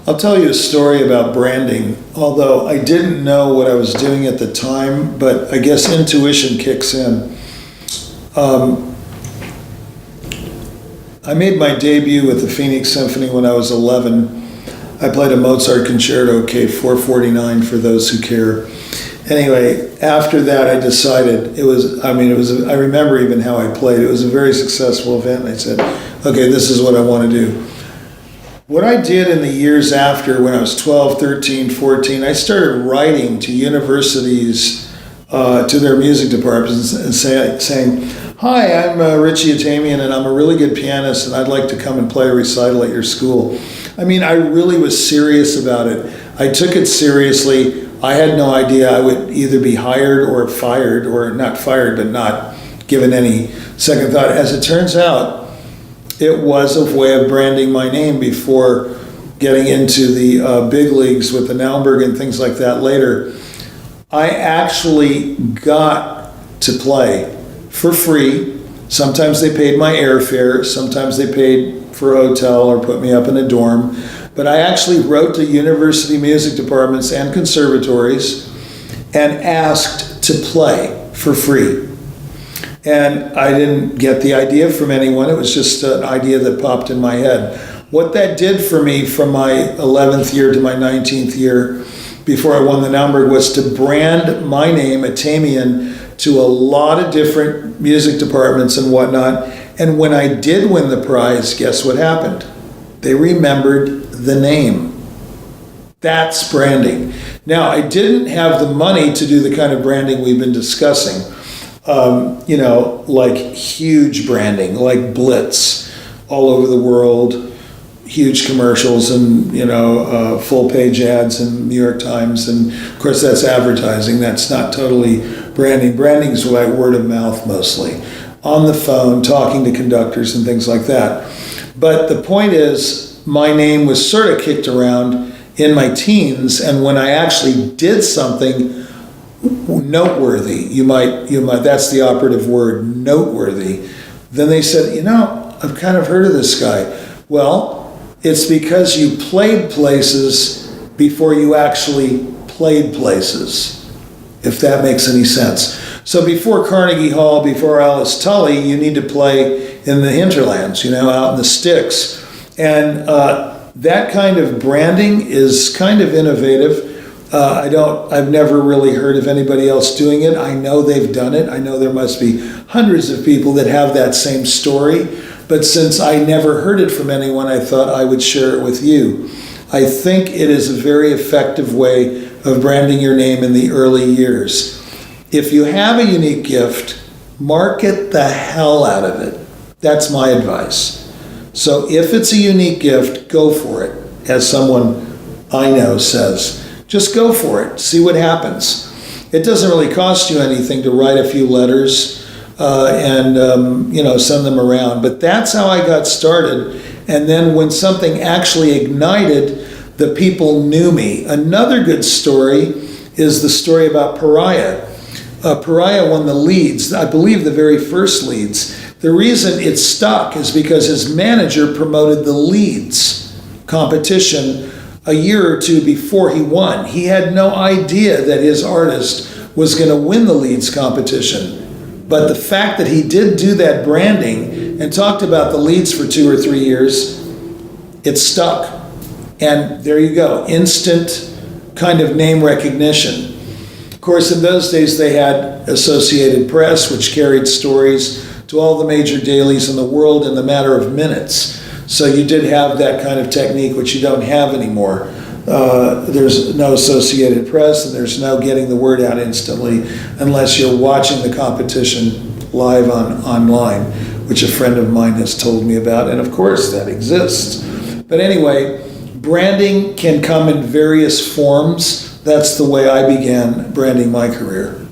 I'll tell you a story about branding, although I didn't know what I was doing at the time, but I guess intuition kicks in. I made my debut with the Phoenix Symphony when I was 11. I played a Mozart Concerto, K449 for those who care. Anyway, after that I decided I remember even how I played. It was a very successful event, and I said, okay, this is what I want to do. What I did in the years after, when I was 12, 13, 14, I started writing to universities, to their music departments and saying, hi, I'm Richie Atamian, and I'm a really good pianist, and I'd like to come and play a recital at your school. I mean, I really was serious about it. I took it seriously. I had no idea I would either be hired or fired, or not fired, but not given any second thought. As it turns out, it was a way of branding my name before getting into the big leagues with the Naumburg and things like that later. I actually got to play for free. Sometimes they paid my airfare, sometimes they paid for a hotel or put me up in a dorm. But I actually wrote to university music departments and conservatories and asked to play for free. And I didn't get the idea from anyone. It was just an idea that popped in my head. What that did for me from my 11th year to my 19th year before I won the Naumburg was to brand my name, Atamian, to a lot of different music departments and whatnot. And when I did win the prize, guess what happened? They remembered the name. That's branding. Now, I didn't have the money to do the kind of branding we've been discussing. Like huge branding, like Blitz, all over the world, huge commercials and, full page ads in New York Times. And of course, that's advertising. That's not totally branding. Branding is like word of mouth mostly, on the phone, talking to conductors and things like that. But the point is, my name was sort of kicked around in my teens, and when I actually did something noteworthy, you might, that's the operative word, noteworthy, then they said, I've kind of heard of this guy. Well, it's because you played places before you actually played places, if that makes any sense. So before Carnegie Hall, before Alice Tully, you need to play in the hinterlands, out in the sticks. And that kind of branding is kind of innovative. I've never really heard of anybody else doing it. I know they've done it. I know there must be hundreds of people that have that same story. But since I never heard it from anyone, I thought I would share it with you. I think it is a very effective way of branding your name in the early years. If you have a unique gift, market the hell out of it. That's my advice. So if it's a unique gift, go for it. As someone I know says, just go for it. See what happens. It doesn't really cost you anything to write a few letters and send them around. But that's how I got started. And then when something actually ignited, the people knew me. Another good story is the story about Pariah. Pariah won the Leeds, I believe the very first Leeds. The reason it stuck is because his manager promoted the Leeds competition a year or two before he won. He had no idea that his artist was going to win the Leeds competition. But the fact that he did do that branding and talked about the Leeds for 2 or 3 years, it stuck. And there you go, instant kind of name recognition. Of course, in those days they had Associated Press, which carried stories to all the major dailies in the world in the matter of minutes. So you did have that kind of technique, which you don't have anymore. There's no Associated Press, and there's no getting the word out instantly unless you're watching the competition live online, which a friend of mine has told me about, and of course that exists. But anyway, branding can come in various forms. That's the way I began branding my career.